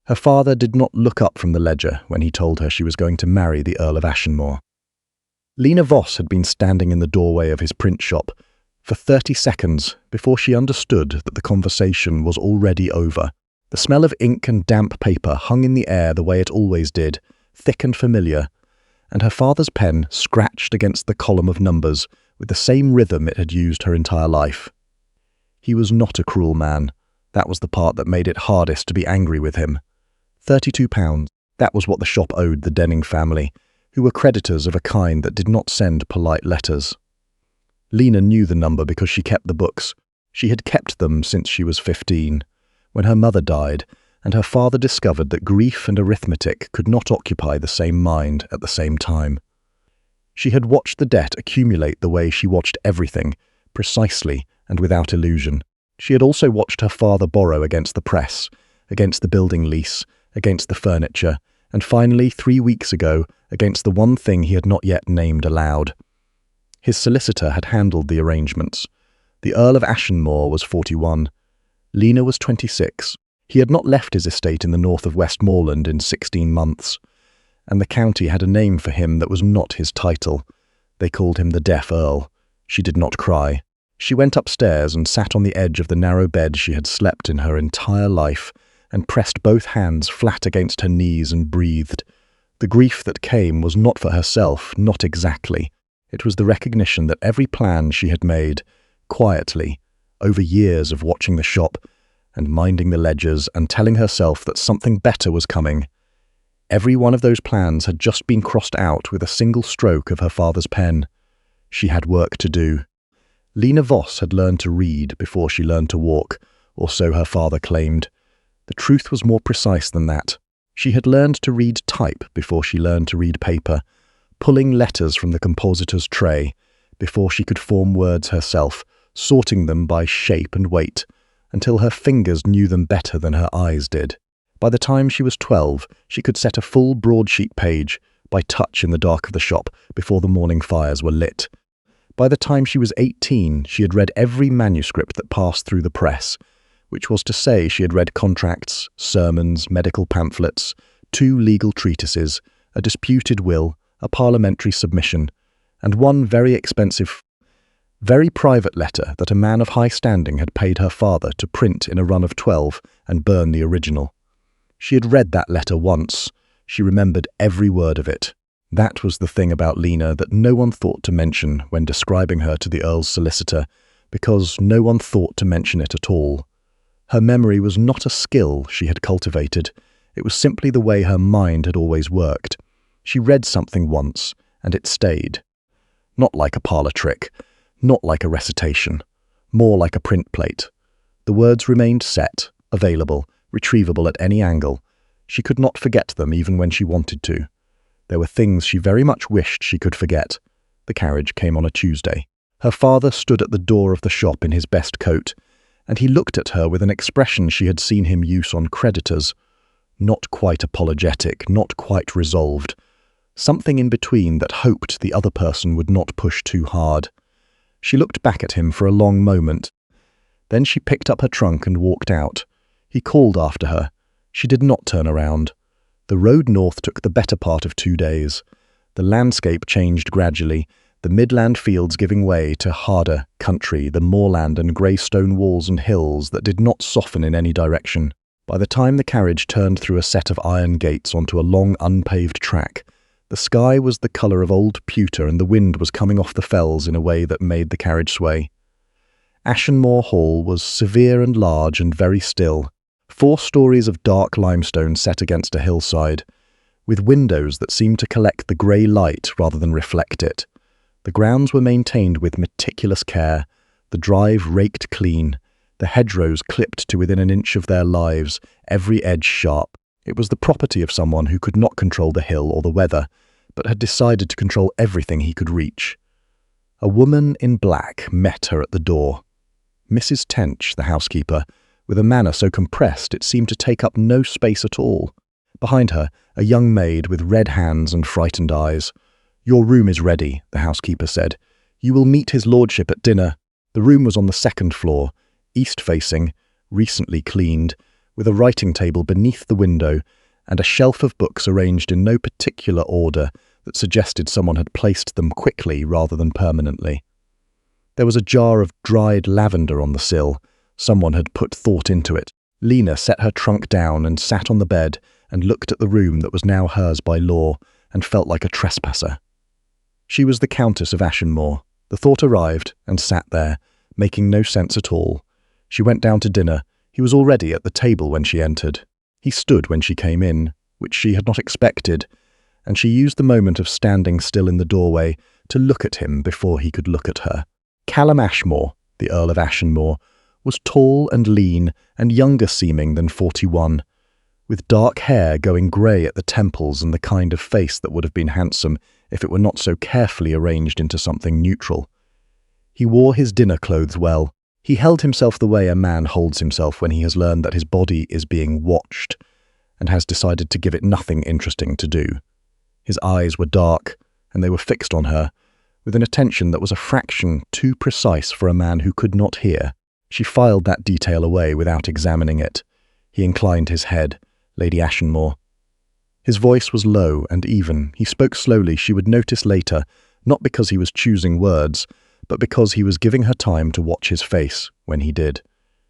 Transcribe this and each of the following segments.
Her father did not look up from the ledger when he told her she was going to marry the Earl of Ashenmoor. Lena Voss had been standing in the doorway of his print shop for 30 seconds before she understood that the conversation was already over. The smell of ink and damp paper hung in the air the way it always did, thick and familiar, and her father's pen scratched against the column of numbers with the same rhythm it had used her entire life. He was not a cruel man. That was the part that made it hardest to be angry with him. £32, that was what the shop owed the Denning family, who were creditors of a kind that did not send polite letters. Lena knew the number because she kept the books. She had kept them since she was 15, when her mother died, and her father discovered that grief and arithmetic could not occupy the same mind at the same time. She had watched the debt accumulate the way she watched everything, precisely and without illusion. She had also watched her father borrow against the press, against the building lease, against the furniture, and finally, 3 weeks ago, against the one thing he had not yet named aloud. His solicitor had handled the arrangements. The Earl of Ashenmoor was 41. Lena was 26. He had not left his estate in the north of Westmoreland in 16 months, and the county had a name for him that was not his title. They called him the Deaf Earl. She did not cry. She went upstairs and sat on the edge of the narrow bed she had slept in her entire life, and pressed both hands flat against her knees and breathed. The grief that came was not for herself, not exactly. It was the recognition that every plan she had made, quietly, over years of watching the shop and minding the ledgers and telling herself that something better was coming, every one of those plans had just been crossed out with a single stroke of her father's pen. She had work to do. Lena Voss had learned to read before she learned to walk, or so her father claimed. The truth was more precise than that. She had learned to read type before she learned to read paper, pulling letters from the compositor's tray before she could form words herself, sorting them by shape and weight, until her fingers knew them better than her eyes did. By the time she was 12, she could set a full broadsheet page by touch in the dark of the shop before the morning fires were lit. By the time she was 18, she had read every manuscript that passed through the press, which was to say she had read contracts, sermons, medical pamphlets, 2 legal treatises, a disputed will, a parliamentary submission, and one very expensive, very private letter that a man of high standing had paid her father to print in a run of 12 and burn the original. She had read that letter once. She remembered every word of it. That was the thing about Lena that no one thought to mention when describing her to the Earl's solicitor, because no one thought to mention it at all. Her memory was not a skill she had cultivated. It was simply the way her mind had always worked. She read something once, and it stayed. Not like a parlour trick, not like a recitation, more like a print plate. The words remained set, available, retrievable at any angle. She could not forget them even when she wanted to. There were things she very much wished she could forget. The carriage came on a Tuesday. Her father stood at the door of the shop in his best coat, and he looked at her with an expression she had seen him use on creditors. Not quite apologetic, not quite resolved. Something in between that hoped the other person would not push too hard. She looked back at him for a long moment. Then she picked up her trunk and walked out. He called after her. She did not turn around. The road north took the better part of 2 days. The landscape changed gradually, the midland fields giving way to harder country, the moorland and grey stone walls and hills that did not soften in any direction. By the time the carriage turned through a set of iron gates onto a long unpaved track, the sky was the colour of old pewter and the wind was coming off the fells in a way that made the carriage sway. Ashenmoor Hall was severe and large and very still, 4 stories of dark limestone set against a hillside, with windows that seemed to collect the grey light rather than reflect it. The grounds were maintained with meticulous care, the drive raked clean, the hedgerows clipped to within an inch of their lives, every edge sharp. It was the property of someone who could not control the hill or the weather, but had decided to control everything he could reach. A woman in black met her at the door. Mrs. Tench, the housekeeper, with a manner so compressed it seemed to take up no space at all. Behind her, a young maid with red hands and frightened eyes. "Your room is ready," the housekeeper said. "You will meet his lordship at dinner." The room was on the 2nd floor, east-facing, recently cleaned, with a writing table beneath the window and a shelf of books arranged in no particular order that suggested someone had placed them quickly rather than permanently. There was a jar of dried lavender on the sill. Someone had put thought into it. Lena set her trunk down and sat on the bed and looked at the room that was now hers by law and felt like a trespasser. She was the Countess of Ashenmoor. The thought arrived and sat there, making no sense at all. She went down to dinner. He was already at the table when she entered. He stood when she came in, which she had not expected, and she used the moment of standing still in the doorway to look at him before he could look at her. Callum Ashmore, the Earl of Ashenmoor, was tall and lean and younger seeming than 41, with dark hair going grey at the temples and the kind of face that would have been handsome if it were not so carefully arranged into something neutral. He wore his dinner clothes well. He held himself the way a man holds himself when he has learned that his body is being watched and has decided to give it nothing interesting to do. His eyes were dark, and they were fixed on her, with an attention that was a fraction too precise for a man who could not hear. She filed that detail away without examining it. He inclined his head. Lady Ashenmoor. His voice was low and even. He spoke slowly, she would notice later, not because he was choosing words, but because he was giving her time to watch his face when he did.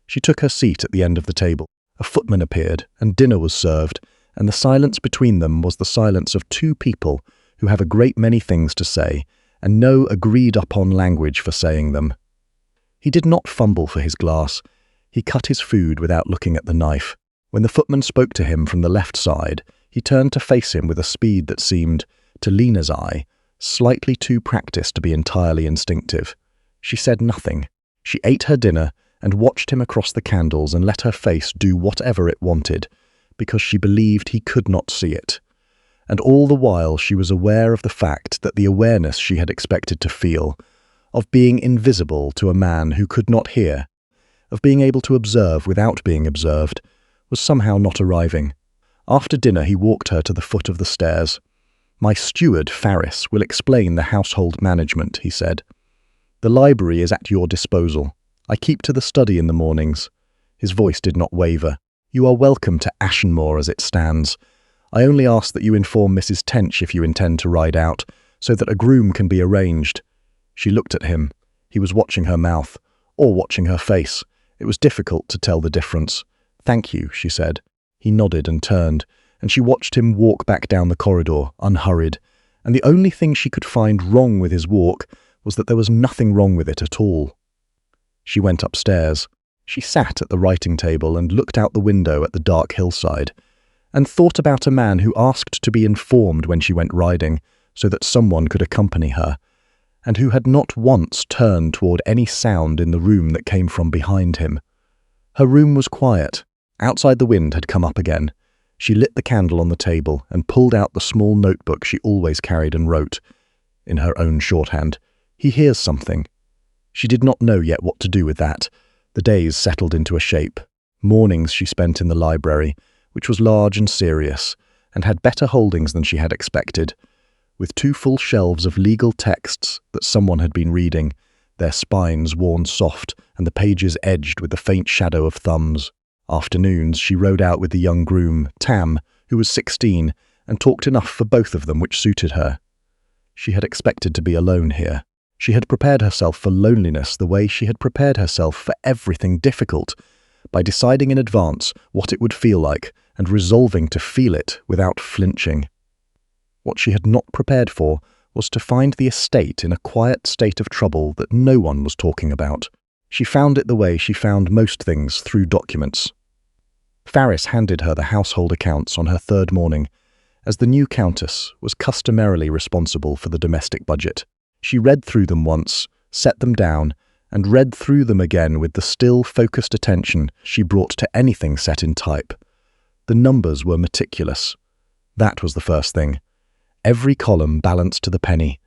She took her seat at the end of the table. A footman appeared, and dinner was served, and the silence between them was the silence of two people who have a great many things to say, and no agreed-upon language for saying them. He did not fumble for his glass. He cut his food without looking at the knife. When the footman spoke to him from the left side, he turned to face him with a speed that seemed, to Lena's eye, slightly too practiced to be entirely instinctive. She said nothing. She ate her dinner and watched him across the candles and let her face do whatever it wanted, because she believed he could not see it. And all the while she was aware of the fact that the awareness she had expected to feel, of being invisible to a man who could not hear, of being able to observe without being observed, was somehow not arriving. After dinner he walked her to the foot of the stairs. "My steward, Faris, will explain the household management," he said. "The library is at your disposal. I keep to the study in the mornings." His voice did not waver. "You are welcome to Ashenmoor as it stands. I only ask that you inform Mrs. Tench if you intend to ride out, so that a groom can be arranged." She looked at him. He was watching her mouth, or watching her face. It was difficult to tell the difference. "Thank you," she said. He nodded and turned, and she watched him walk back down the corridor, unhurried, and the only thing she could find wrong with his walk was that there was nothing wrong with it at all. She went upstairs. She sat at the writing table and looked out the window at the dark hillside, and thought about a man who asked to be informed when she went riding, so that someone could accompany her, and who had not once turned toward any sound in the room that came from behind him. Her room was quiet. Outside the wind had come up again. She lit the candle on the table and pulled out the small notebook she always carried and wrote, in her own shorthand, "He hears something." She did not know yet what to do with that. The days settled into a shape. Mornings she spent in the library, which was large and serious, and had better holdings than she had expected, with 2 full shelves of legal texts that someone had been reading, their spines worn soft and the pages edged with the faint shadow of thumbs. Afternoons she rode out with the young groom, Tam, who was 16, and talked enough for both of them which suited her. She had expected to be alone here. She had prepared herself for loneliness the way she had prepared herself for everything difficult, by deciding in advance what it would feel like and resolving to feel it without flinching. What she had not prepared for was to find the estate in a quiet state of trouble that no one was talking about. She found it the way she found most things, through documents. Faris handed her the household accounts on her 3rd morning, as the new countess was customarily responsible for the domestic budget. She read through them once, set them down, and read through them again with the still, focused attention she brought to anything set in type. The numbers were meticulous. That was the first thing. Every column balanced to the penny.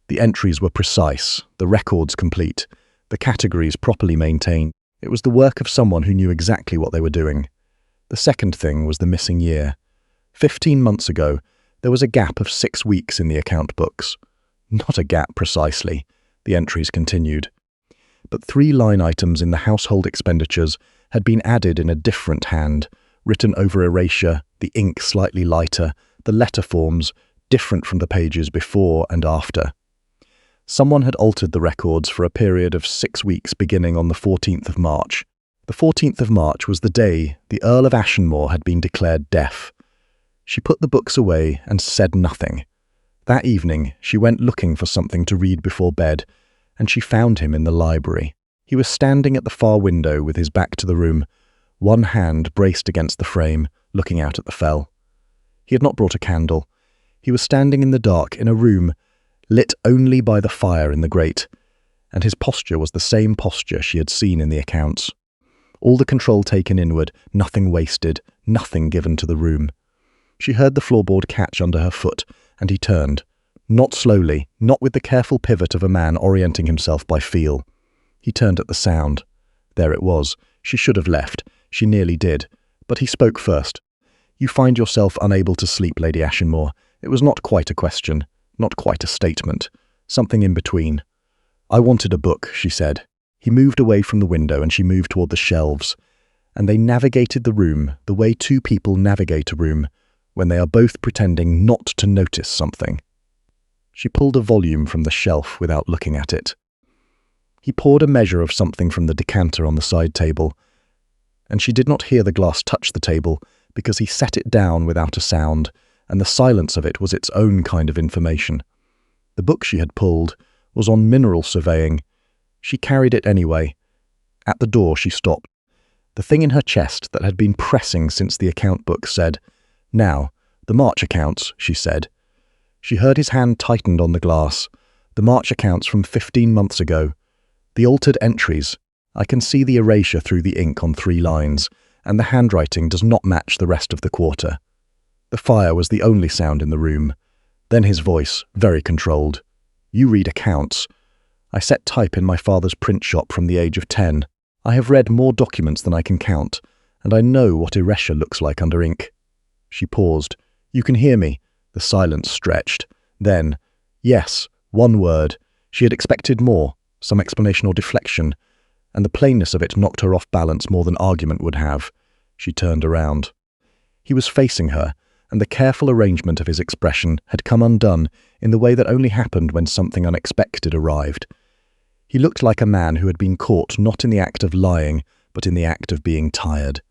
The entries were precise, the records complete, the categories properly maintained. It was the work of someone who knew exactly what they were doing. The second thing was the missing year. 15 months ago, there was a gap of 6 weeks in the account books. Not a gap precisely, the entries continued. But 3 line items in the household expenditures had been added in a different hand, written over erasure, the ink slightly lighter, the letter forms different from the pages before and after. Someone had altered the records for a period of 6 weeks beginning on the 14th of March. The 14th of March was the day the Earl of Ashenmoor had been declared deaf. She put the books away and said nothing. That evening, she went looking for something to read before bed, and she found him in the library. He was standing at the far window with his back to the room, one hand braced against the frame, looking out at the fell. He had not brought a candle. He was standing in the dark in a room, lit only by the fire in the grate, and his posture was the same posture she had seen in the accounts. All the control taken inward, nothing wasted, nothing given to the room. She heard the floorboard catch under her foot, and he turned. Not slowly, not with the careful pivot of a man orienting himself by feel. He turned at the sound. There it was. She should have left. She nearly did. But he spoke first. "You find yourself unable to sleep, Lady Ashenmoor." It was not quite a question, not quite a statement. Something in between. "I wanted a book," she said. He moved away from the window and she moved toward the shelves. And they navigated the room the way two people navigate a room, when they are both pretending not to notice something. She pulled a volume from the shelf without looking at it. He poured a measure of something from the decanter on the side table, and she did not hear the glass touch the table because he set it down without a sound, and the silence of it was its own kind of information. The book she had pulled was on mineral surveying. She carried it anyway. At the door she stopped. The thing in her chest that had been pressing since the account book said, "Now, the March accounts," she said. She heard his hand tightened on the glass. "The March accounts from 15 months ago. The altered entries. I can see the erasure through the ink on 3 lines, and the handwriting does not match the rest of the quarter." The fire was the only sound in the room. Then his voice, very controlled. "You read accounts. I set type in my father's print shop from the age of 10. I have read more documents than I can count, and I know what erasure looks like under ink." She paused. "You can hear me?" The silence stretched. Then, "Yes," one word. She had expected more, some explanation or deflection, and the plainness of it knocked her off balance more than argument would have. She turned around. He was facing her, and the careful arrangement of his expression had come undone in the way that only happened when something unexpected arrived. He looked like a man who had been caught not in the act of lying, but in the act of being tired.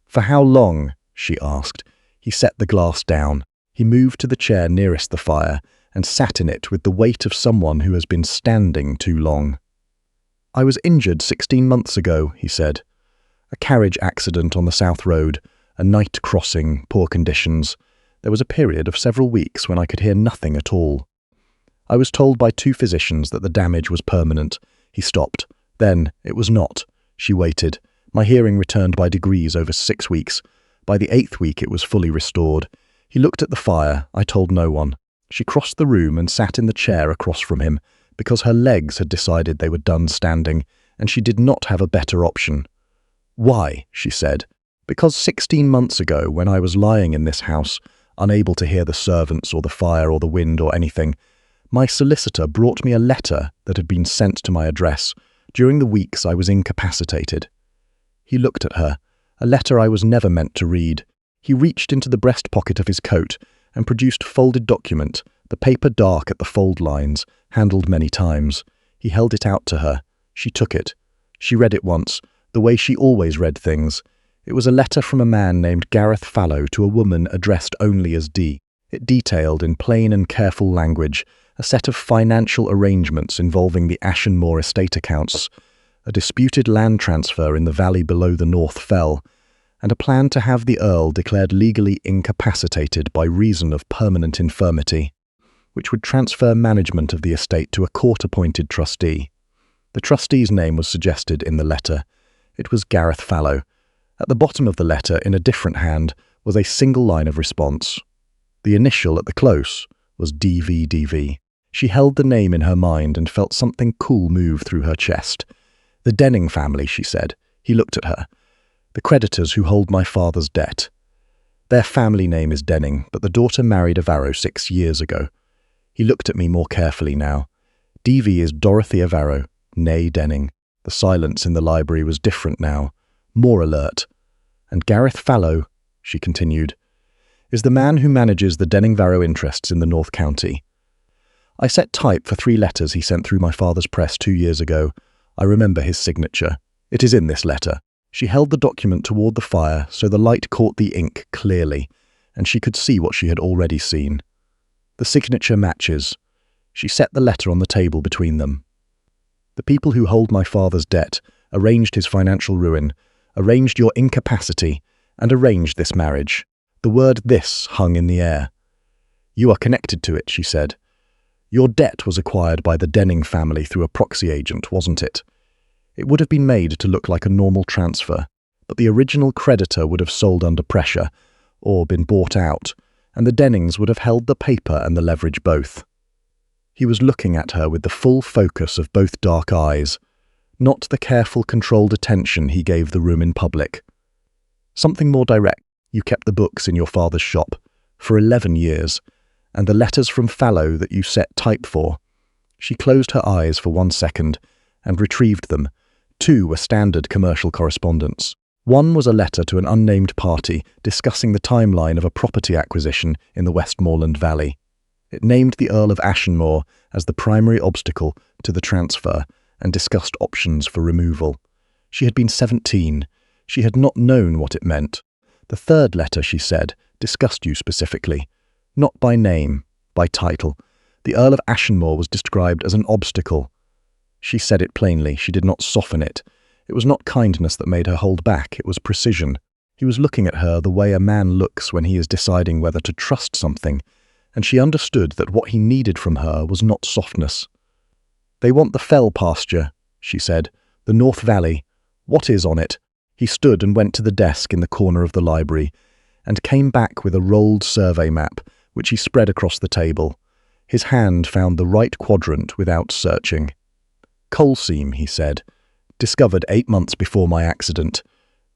"For how long?" she asked. He set the glass down. He moved to the chair nearest the fire and sat in it with the weight of someone who has been standing too long. "I was injured 16 months ago," he said. "A carriage accident on the South Road, a night crossing, poor conditions. There was a period of several weeks when I could hear nothing at all. I was told by 2 physicians that the damage was permanent." He stopped. "Then it was not." She waited. "My hearing returned by degrees over 6 weeks. By the 8th week it was fully restored." He looked at the fire. I told no one. She crossed the room and sat in the chair across from him, because her legs had decided they were done standing, and she did not have a better option. "Why?" she said. "Because 16 months ago, when I was lying in this house, unable to hear the servants or the fire or the wind or anything, my solicitor brought me a letter that had been sent to my address during the weeks I was incapacitated." He looked at her. A letter I was never meant to read. He reached into the breast pocket of his coat and produced folded document, the paper dark at the fold lines, handled many times. He held it out to her. She took it. She read it once, the way she always read things. It was a letter from a man named Gareth Fallow to a woman addressed only as D. It detailed in plain and careful language a set of financial arrangements involving the Ashenmoor estate accounts, a disputed land transfer in the valley below the North Fell, and a plan to have the Earl declared legally incapacitated by reason of permanent infirmity, which would transfer management of the estate to a court-appointed trustee. The trustee's name was suggested in the letter. It was Gareth Fallow. At the bottom of the letter, in a different hand, was a single line of response. The initial at the close was DVDV. She held the name in her mind and felt something cool move through her chest. "The Denning family," she said. He looked at her. "The creditors who hold my father's debt. Their family name is Denning, but the daughter married a Varro 6 years ago." He looked at me more carefully now. "DV is Dorothea Varro, née Denning." The silence in the library was different now, more alert. And Gareth Fallow, she continued, is the man who manages the Denning-Varrow interests in the North County. I set type for 3 letters he sent through my father's press 2 years ago. I remember his signature. It is in this letter. She held the document toward the fire so the light caught the ink clearly, and she could see what she had already seen. The signature matches. She set the letter on the table between them. The people who hold my father's debt arranged his financial ruin, arranged your incapacity, and arranged this marriage. The word "this" hung in the air. You are connected to it, she said. Your debt was acquired by the Denning family through a proxy agent, wasn't it? It would have been made to look like a normal transfer, but the original creditor would have sold under pressure, or been bought out, and the Dennings would have held the paper and the leverage both. He was looking at her with the full focus of both dark eyes, not the careful, controlled attention he gave the room in public. Something more direct. You kept the books in your father's shop for 11 years, and the letters from Fallow that you set type for. She closed her eyes for 1 second and retrieved them. 2 were standard commercial correspondence. 1 was a letter to an unnamed party discussing the timeline of a property acquisition in the Westmoreland Valley. It named the Earl of Ashenmoor as the primary obstacle to the transfer and discussed options for removal. She had been 17. She had not known what it meant. The 3rd letter, she said, discussed you specifically. Not by name, by title. The Earl of Ashenmoor was described as an obstacle. She said it plainly. She did not soften it. It was not kindness that made her hold back. It was precision. He was looking at her the way a man looks when he is deciding whether to trust something, and she understood that what he needed from her was not softness. They want the fell pasture, she said. The North Valley. What is on it? He stood and went to the desk in the corner of the library and came back with a rolled survey map, which he spread across the table. His hand found the right quadrant without searching. Coal seam, he said, discovered 8 months before my accident.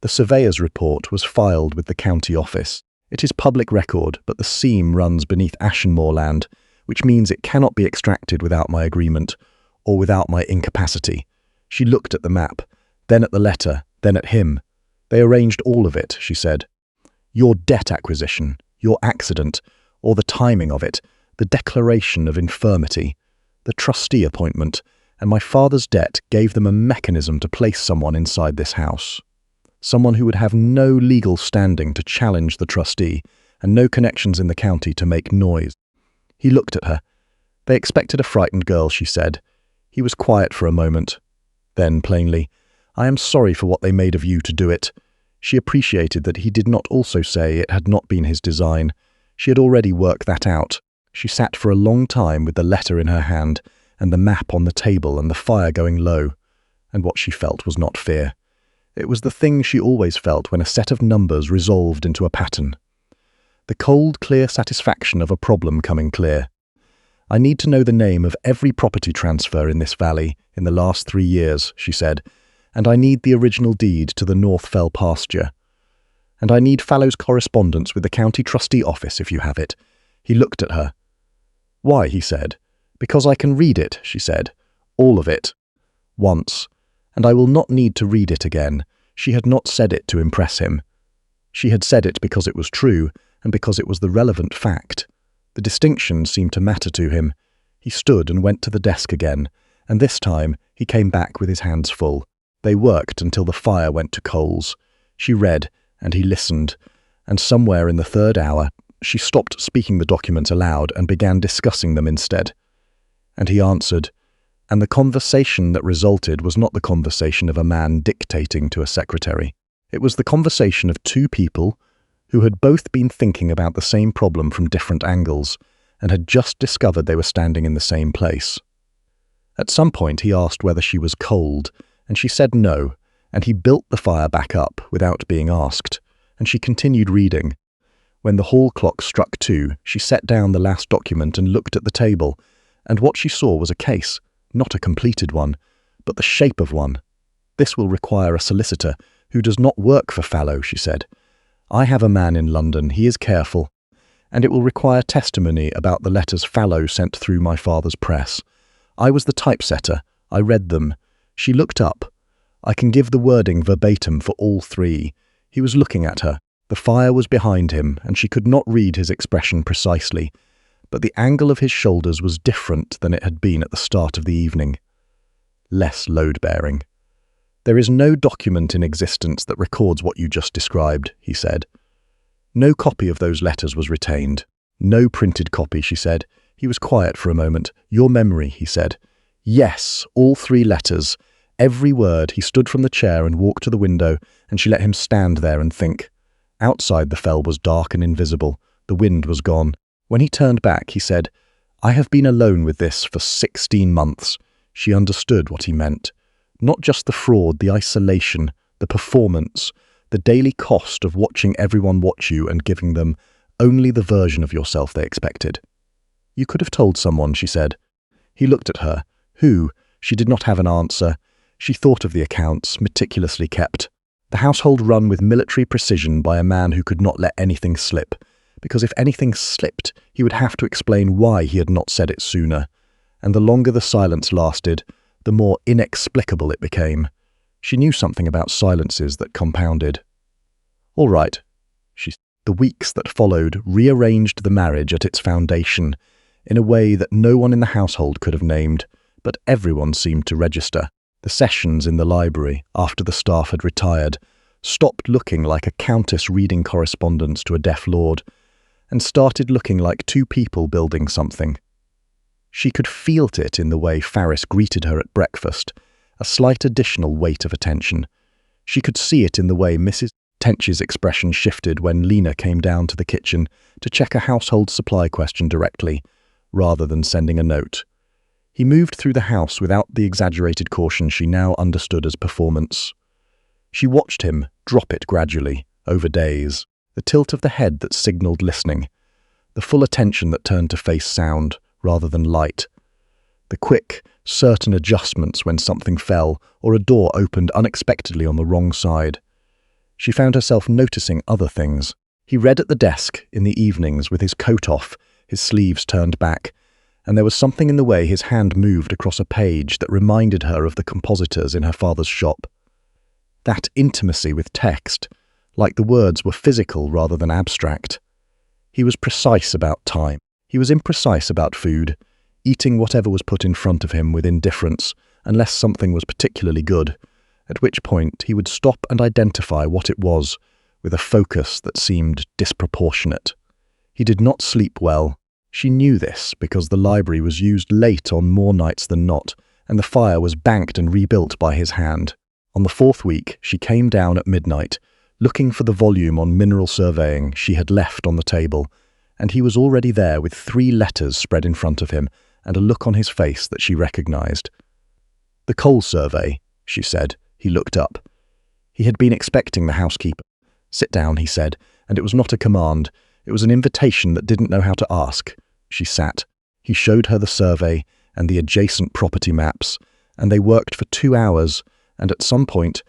The surveyor's report was filed with the county office. It is public record, but the seam runs beneath Ashenmoor land, which means it cannot be extracted without my agreement, or without my incapacity. She looked at the map, then at the letter, then at him. They arranged all of it, she said. Your debt acquisition, your accident, or the timing of it, the declaration of infirmity, the trustee appointment, and my father's debt gave them a mechanism to place someone inside this house. Someone who would have no legal standing to challenge the trustee and no connections in the county to make noise. He looked at her. They expected a frightened girl, she said. He was quiet for a moment. Then, plainly, I am sorry for what they made of you to do it. She appreciated that he did not also say it had not been his design. She had already worked that out. She sat for a long time with the letter in her hand and the map on the table and the fire going low. And what she felt was not fear. It was the thing she always felt when a set of numbers resolved into a pattern. The cold, clear satisfaction of a problem coming clear. I need to know the name of every property transfer in this valley in the last 3 years, she said, and I need the original deed to the North Fell pasture. And I need Fallow's correspondence with the county trustee office if you have it. He looked at her. Why, he said. Because I can read it, she said. All of it. Once. And I will not need to read it again. She had not said it to impress him. She had said it because it was true, and because it was the relevant fact. The distinction seemed to matter to him. He stood and went to the desk again, and this time he came back with his hands full. They worked until the fire went to coals. She read, and he listened, and somewhere in the 3rd hour, she stopped speaking the documents aloud and began discussing them instead. And he answered, and the conversation that resulted was not the conversation of a man dictating to a secretary. It was the conversation of 2 people who had both been thinking about the same problem from different angles and had just discovered they were standing in the same place. At some point he asked whether she was cold, and she said no, and he built the fire back up without being asked, and she continued reading. When the hall clock struck 2, she set down the last document and looked at the table, and what she saw was a case, not a completed one, but the shape of one. This will require a solicitor who does not work for Fallow, she said. I have a man in London, he is careful, and it will require testimony about the letters Fallow sent through my father's press. I was the typesetter, I read them. She looked up. I can give the wording verbatim for all 3. He was looking at her. The fire was behind him, and she could not read his expression precisely, but the angle of his shoulders was different than it had been at the start of the evening. Less load-bearing. "There is no document in existence that records what you just described," he said. "No copy of those letters was retained." "No printed copy," she said. He was quiet for a moment. "Your memory," he said. "Yes, all 3 letters. Every word." He stood from the chair and walked to the window, and she let him stand there and think. Outside the fell was dark and invisible. The wind was gone. When he turned back, he said, "I have been alone with this for 16 months. She understood what he meant. Not just the fraud, the isolation, the performance, the daily cost of watching everyone watch you and giving them only the version of yourself they expected. "You could have told someone," she said. He looked at her. Who? She did not have an answer. She thought of the accounts, meticulously kept. The household run with military precision by a man who could not let anything slip, because if anything slipped, he would have to explain why he had not said it sooner. And the longer the silence lasted, the more inexplicable it became. She knew something about silences that compounded. "All right," The weeks that followed rearranged the marriage at its foundation in a way that no one in the household could have named, but everyone seemed to register. The sessions in the library, after the staff had retired, stopped looking like a countess reading correspondence to a deaf lord, and started looking like 2 people building something. She could feel it in the way Farris greeted her at breakfast, a slight additional weight of attention. She could see it in the way Mrs. Tench's expression shifted when Lena came down to the kitchen to check a household supply question directly, rather than sending a note. He moved through the house without the exaggerated caution she now understood as performance. She watched him drop it gradually, over days, the tilt of the head that signaled listening, the full attention that turned to face sound rather than light, the quick, certain adjustments when something fell or a door opened unexpectedly on the wrong side. She found herself noticing other things. He read at the desk in the evenings with his coat off, his sleeves turned back, and there was something in the way his hand moved across a page that reminded her of the compositors in her father's shop. That intimacy with text, like the words were physical rather than abstract. He was precise about time. He was imprecise about food, eating whatever was put in front of him with indifference, unless something was particularly good, at which point he would stop and identify what it was with a focus that seemed disproportionate. He did not sleep well. She knew this because the library was used late on more nights than not, and the fire was banked and rebuilt by his hand. On the 4th week, she came down at midnight, looking for the volume on mineral surveying she had left on the table, and he was already there with 3 letters spread in front of him and a look on his face that she recognized. "The coal survey," she said. He looked up. He had been expecting the housekeeper. "Sit down," he said, and it was not a command. It was an invitation that didn't know how to ask. She sat. He showed her the survey and the adjacent property maps, and they worked for 2 hours, and at some point,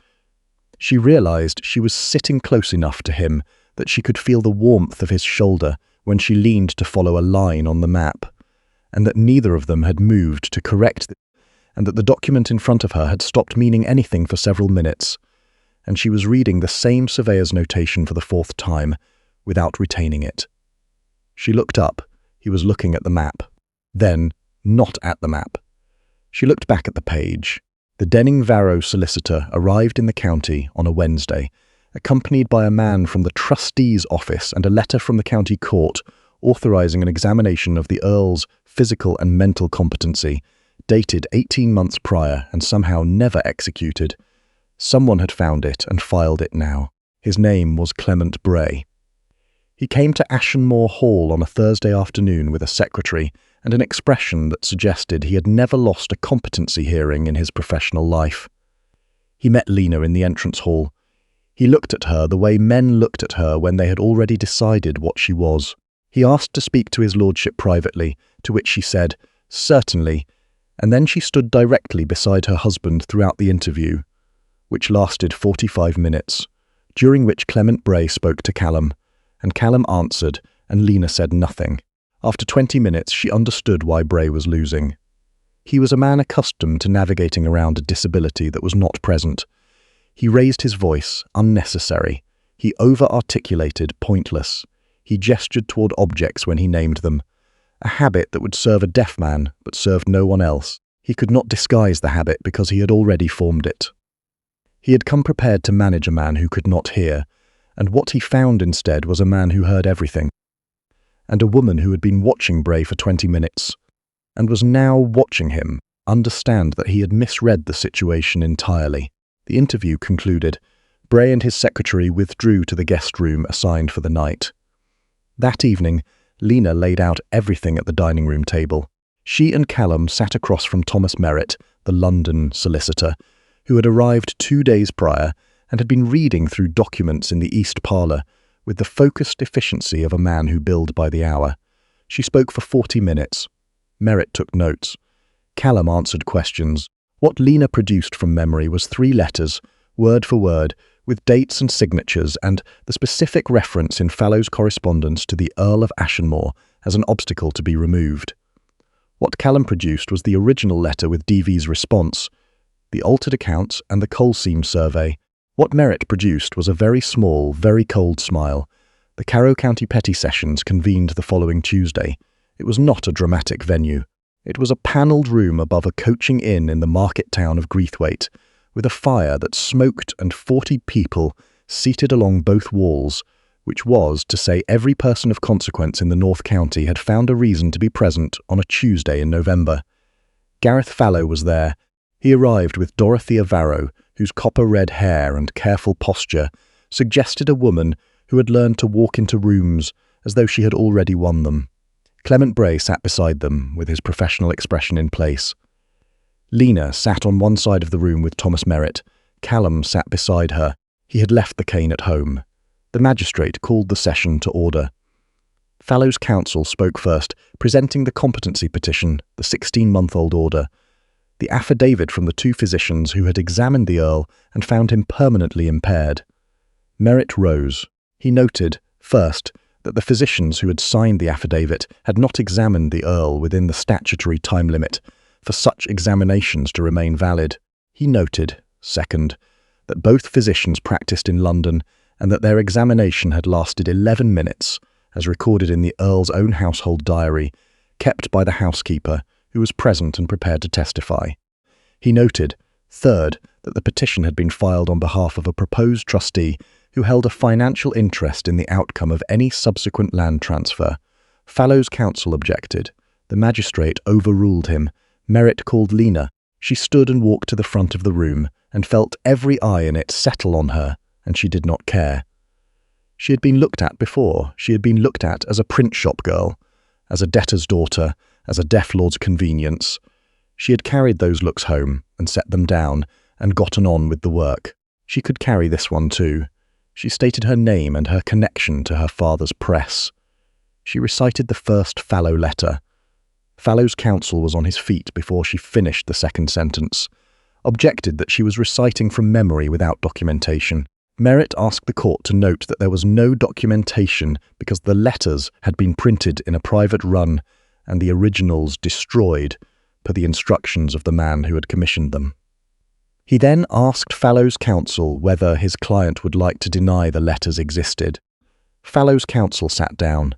she realized she was sitting close enough to him that she could feel the warmth of his shoulder when she leaned to follow a line on the map, and that neither of them had moved to correct it, and that the document in front of her had stopped meaning anything for several minutes, and she was reading the same surveyor's notation for the 4th time, without retaining it. She looked up. He was looking at the map. Then, not at the map. She looked back at the page. The Denning-Varrow solicitor arrived in the county on a Wednesday, accompanied by a man from the trustee's office and a letter from the county court authorizing an examination of the Earl's physical and mental competency, dated 18 months prior and somehow never executed. Someone had found it and filed it now. His name was Clement Bray. He came to Ashenmoor Hall on a Thursday afternoon with a secretary and an expression that suggested he had never lost a competency hearing in his professional life. He met Lena in the entrance hall. He looked at her the way men looked at her when they had already decided what she was. He asked to speak to his lordship privately, to which she said, "Certainly," and then she stood directly beside her husband throughout the interview, which lasted 45 minutes, during which Clement Bray spoke to Callum, and Callum answered, and Lena said nothing. After 20 minutes, she understood why Bray was losing. He was a man accustomed to navigating around a disability that was not present. He raised his voice, unnecessary. He over-articulated pointless. He gestured toward objects when he named them. A habit that would serve a deaf man, but served no one else. He could not disguise the habit because he had already formed it. He had come prepared to manage a man who could not hear, and what he found instead was a man who heard everything. And a woman who had been watching Bray for 20 minutes, and was now watching him understand that he had misread the situation entirely. The interview concluded. Bray and his secretary withdrew to the guest room assigned for the night. That evening, Lena laid out everything at the dining room table. She and Callum sat across from Thomas Merritt, the London solicitor, who had arrived 2 days prior and had been reading through documents in the East Parlour with the focused efficiency of a man who billed by the hour. She spoke for 40 minutes. Merritt took notes. Callum answered questions. What Lena produced from memory was 3 letters, word for word, with dates and signatures and the specific reference in Fallow's correspondence to the Earl of Ashenmoor as an obstacle to be removed. What Callum produced was the original letter with DV's response, the altered accounts and the coal seam survey. What Merritt produced was a very small, very cold smile. The Carrow County Petty Sessions convened the following Tuesday. It was not a dramatic venue. It was a panelled room above a coaching inn in the market town of Greathwaite, with a fire that smoked and 40 people seated along both walls, which was to say every person of consequence in the North County had found a reason to be present on a Tuesday in November. Gareth Fallow was there. He arrived with Dorothea Varro, whose copper-red hair and careful posture suggested a woman who had learned to walk into rooms as though she had already won them. Clement Bray sat beside them, with his professional expression in place. Lena sat on one side of the room with Thomas Merritt. Callum sat beside her. He had left the cane at home. The magistrate called the session to order. Fallow's counsel spoke first, presenting the competency petition, the 16-month-old order, the affidavit from the 2 physicians who had examined the Earl and found him permanently impaired. Merritt rose. He noted, first, that the physicians who had signed the affidavit had not examined the Earl within the statutory time limit for such examinations to remain valid. He noted, second, that both physicians practised in London and that their examination had lasted 11 minutes, as recorded in the Earl's own household diary, kept by the housekeeper, who was present and prepared to testify. He noted, third, that the petition had been filed on behalf of a proposed trustee who held a financial interest in the outcome of any subsequent land transfer. Fallow's counsel objected. The magistrate overruled him. Merritt called Lena. She stood and walked to the front of the room and felt every eye in it settle on her, and she did not care. She had been looked at before. She had been looked at as a print shop girl, as a debtor's daughter, as a deaf lord's convenience. She had carried those looks home and set them down and gotten on with the work. She could carry this one too. She stated her name and her connection to her father's press. She recited the first Fallow letter. Fallow's counsel was on his feet before she finished the second sentence, objected that she was reciting from memory without documentation. Merritt asked the court to note that there was no documentation because the letters had been printed in a private run and the originals destroyed per the instructions of the man who had commissioned them. He then asked Fallow's counsel whether his client would like to deny the letters existed. Fallow's counsel sat down.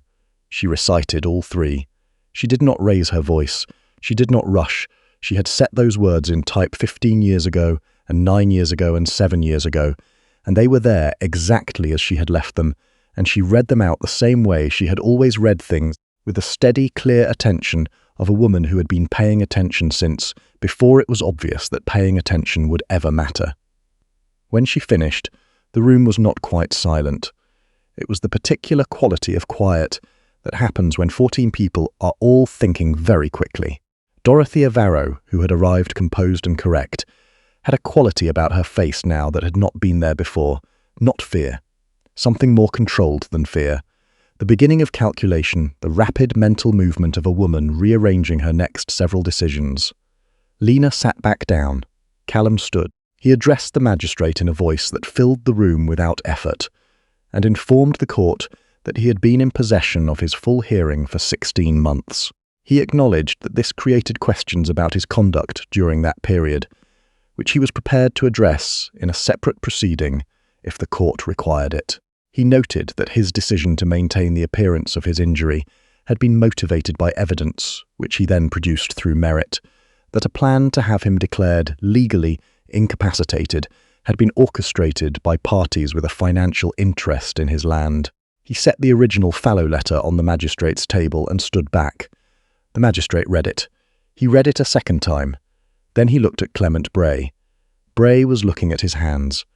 She recited all 3. She did not raise her voice. She did not rush. She had set those words in type 15 years ago, and 9 years ago, and 7 years ago, and they were there exactly as she had left them, and she read them out the same way she had always read things, with the steady, clear attention of a woman who had been paying attention since, before it was obvious that paying attention would ever matter. When she finished, the room was not quite silent. It was the particular quality of quiet that happens when 14 people are all thinking very quickly. Dorothea Varro, who had arrived composed and correct, had a quality about her face now that had not been there before, not fear. Something more controlled than fear. The beginning of calculation, the rapid mental movement of a woman rearranging her next several decisions. Lena sat back down. Callum stood. He addressed the magistrate in a voice that filled the room without effort, and informed the court that he had been in possession of his full hearing for 16 months. He acknowledged that this created questions about his conduct during that period, which he was prepared to address in a separate proceeding if the court required it. He noted that his decision to maintain the appearance of his injury had been motivated by evidence, which he then produced through merit, that a plan to have him declared legally incapacitated had been orchestrated by parties with a financial interest in his land. He set the original fallow letter on the magistrate's table and stood back. The magistrate read it. He read it a second time. Then he looked at Clement Bray. Bray was looking at his hands.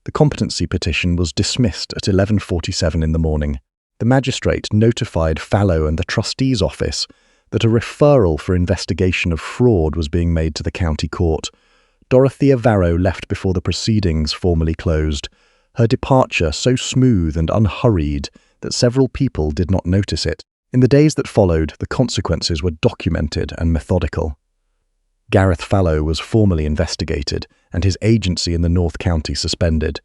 The competency petition was dismissed at 11:47 in the morning. The magistrate notified Fallow and the trustee's office that a referral for investigation of fraud was being made to the county court. Dorothea Varro left before the proceedings formally closed, her departure so smooth and unhurried that several people did not notice it. In the days that followed, the consequences were documented and methodical. Gareth Fallow was formally investigated and his agency in the North County suspended.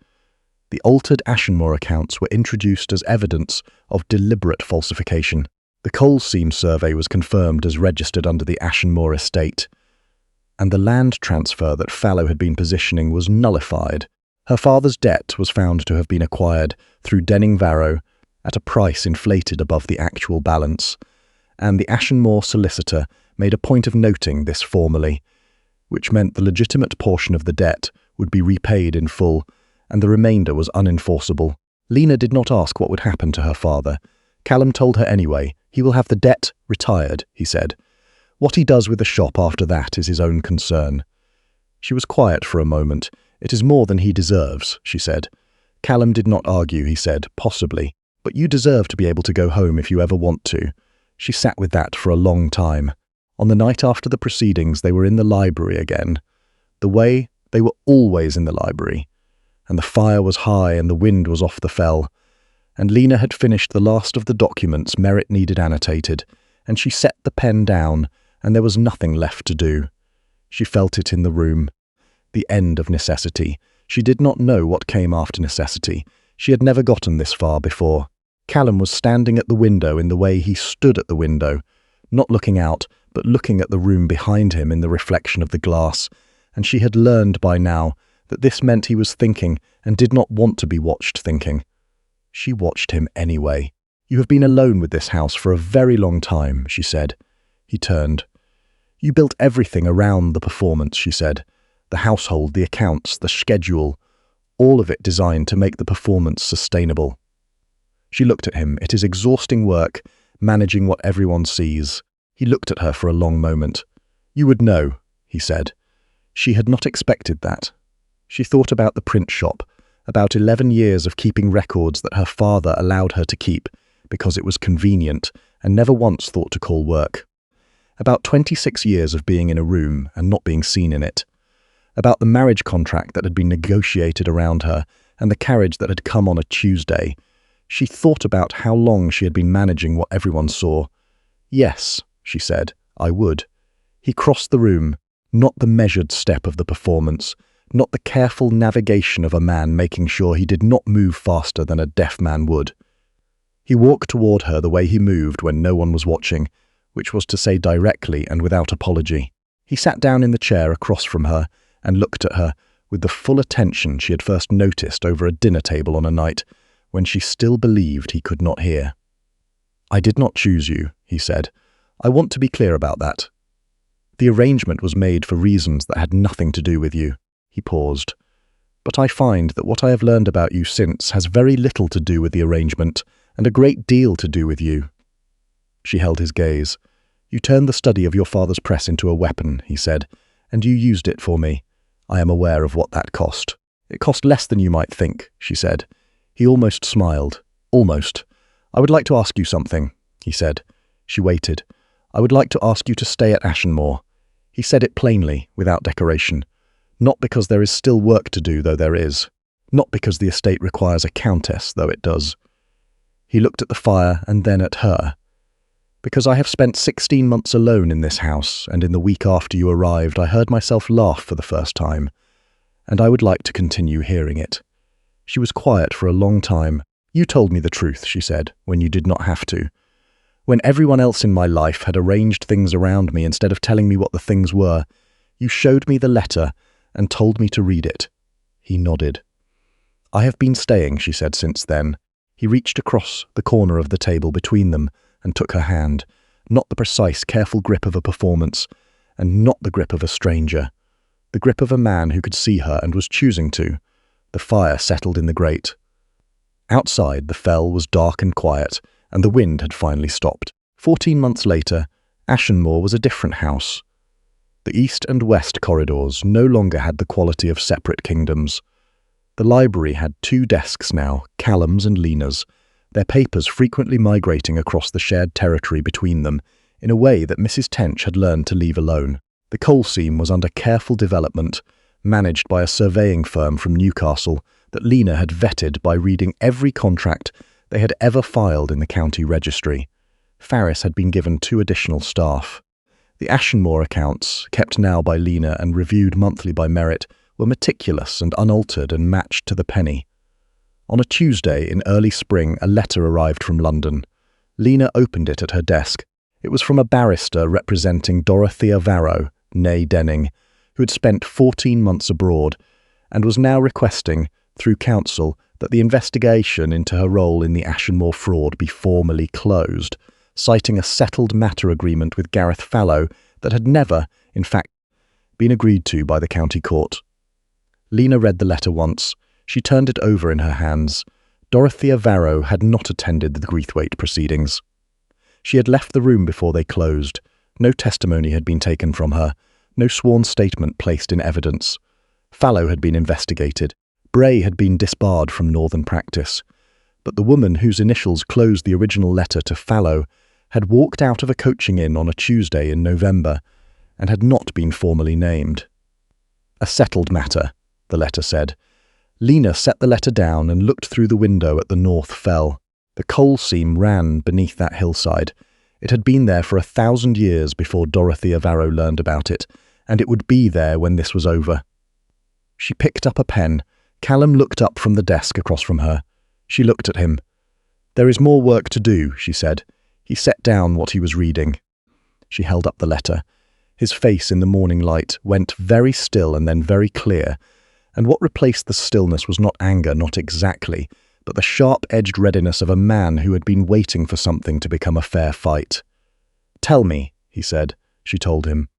The altered Ashenmoor accounts were introduced as evidence of deliberate falsification. The coal seam survey was confirmed as registered under the Ashenmoor estate, and the land transfer that Fallow had been positioning was nullified. Her father's debt was found to have been acquired through Denning Varro at a price inflated above the actual balance, and the Ashenmoor solicitor made a point of noting this formally, which meant the legitimate portion of the debt would be repaid in full, and the remainder was unenforceable. Lena did not ask what would happen to her father. Callum told her anyway. He will have the debt retired, he said. What he does with the shop after that is his own concern. She was quiet for a moment. It is more than he deserves, she said. Callum did not argue, he said, possibly. But you deserve to be able to go home if you ever want to. She sat with that for a long time. On the night after the proceedings, they were in the library again. The way they were always in the library. And the fire was high and the wind was off the fell. And Lena had finished the last of the documents Merit needed annotated, and she set the pen down, and there was nothing left to do. She felt it in the room. The end of necessity. She did not know what came after necessity. She had never gotten this far before. Callum was standing at the window in the way he stood at the window, not looking out, but looking at the room behind him in the reflection of the glass, and she had learned by now that this meant he was thinking and did not want to be watched thinking. She watched him anyway. You have been alone with this house for a very long time, she said. He turned. You built everything around the performance, she said. The household, the accounts, the schedule, all of it designed to make the performance sustainable. She looked at him. It is exhausting work, managing what everyone sees. He looked at her for a long moment. You would know, he said. She had not expected that. She thought about the print shop, about 11 years of keeping records that her father allowed her to keep because it was convenient and never once thought to call work. About 26 years of being in a room and not being seen in it. About the marriage contract that had been negotiated around her and the carriage that had come on a Tuesday. She thought about how long she had been managing what everyone saw. Yes, she said, I would. He crossed the room, not the measured step of the performance, not the careful navigation of a man making sure he did not move faster than a deaf man would. He walked toward her the way he moved when no one was watching, which was to say directly and without apology. He sat down in the chair across from her and looked at her with the full attention she had first noticed over a dinner table on a night when she still believed he could not hear. I did not choose you, he said. I want to be clear about that. The arrangement was made for reasons that had nothing to do with you. He paused. But I find that what I have learned about you since has very little to do with the arrangement and a great deal to do with you. She held his gaze. You turned the study of your father's press into a weapon, he said, and you used it for me. I am aware of what that cost. It cost less than you might think, she said. He almost smiled. Almost. I would like to ask you something, he said. She waited. I would like to ask you to stay at Ashenmoor. He said it plainly, without decoration. Not because there is still work to do, though there is. Not because the estate requires a countess, though it does. He looked at the fire and then at her. Because I have spent 16 months alone in this house, and in the week after you arrived I heard myself laugh for the first time, and I would like to continue hearing it. She was quiet for a long time. You told me the truth, she said, when you did not have to. When everyone else in my life had arranged things around me instead of telling me what the things were, you showed me the letter and told me to read it. He nodded. I have been staying, she said, since then. He reached across the corner of the table between them and took her hand, not the precise, careful grip of a performance, and not the grip of a stranger. The grip of a man who could see her and was choosing to. The fire settled in the grate. Outside, the fell was dark and quiet, and the wind had finally stopped. 14 months later, Ashenmoor was a different house. The east and west corridors no longer had the quality of separate kingdoms. The library had 2 desks now, Callum's and Lena's, their papers frequently migrating across the shared territory between them in a way that Mrs. Tench had learned to leave alone. The coal seam was under careful development, managed by a surveying firm from Newcastle that Lena had vetted by reading every contract they had ever filed in the county registry. Farris had been given 2 additional staff. The Ashenmoor accounts, kept now by Lena and reviewed monthly by Merritt, were meticulous and unaltered and matched to the penny. On a Tuesday in early spring, a letter arrived from London. Lena opened it at her desk. It was from a barrister representing Dorothea Varro, née Denning, who had spent 14 months abroad and was now requesting, through counsel, that the investigation into her role in the Ashenmoor fraud be formally closed, citing a settled matter agreement with Gareth Fallow that had never, in fact, been agreed to by the county court. Lena read the letter once. She turned it over in her hands. Dorothea Varro had not attended the Greathwaite proceedings. She had left the room before they closed. No testimony had been taken from her, no sworn statement placed in evidence. Fallow had been investigated. Bray had been disbarred from Northern practice. But the woman whose initials closed the original letter to Fallow had walked out of a coaching inn on a Tuesday in November and had not been formally named. A settled matter, the letter said. Lena set the letter down and looked through the window at the north fell. The coal seam ran beneath that hillside. It had been there for 1,000 years before Dorothea Varro learned about it, and it would be there when this was over. She picked up a pen. Callum looked up from the desk across from her. She looked at him. "There is more work to do," she said. He set down what he was reading. She held up the letter. His face in the morning light went very still and then very clear, and what replaced the stillness was not anger, not exactly, but the sharp-edged readiness of a man who had been waiting for something to become a fair fight. "Tell me," he said. She told him.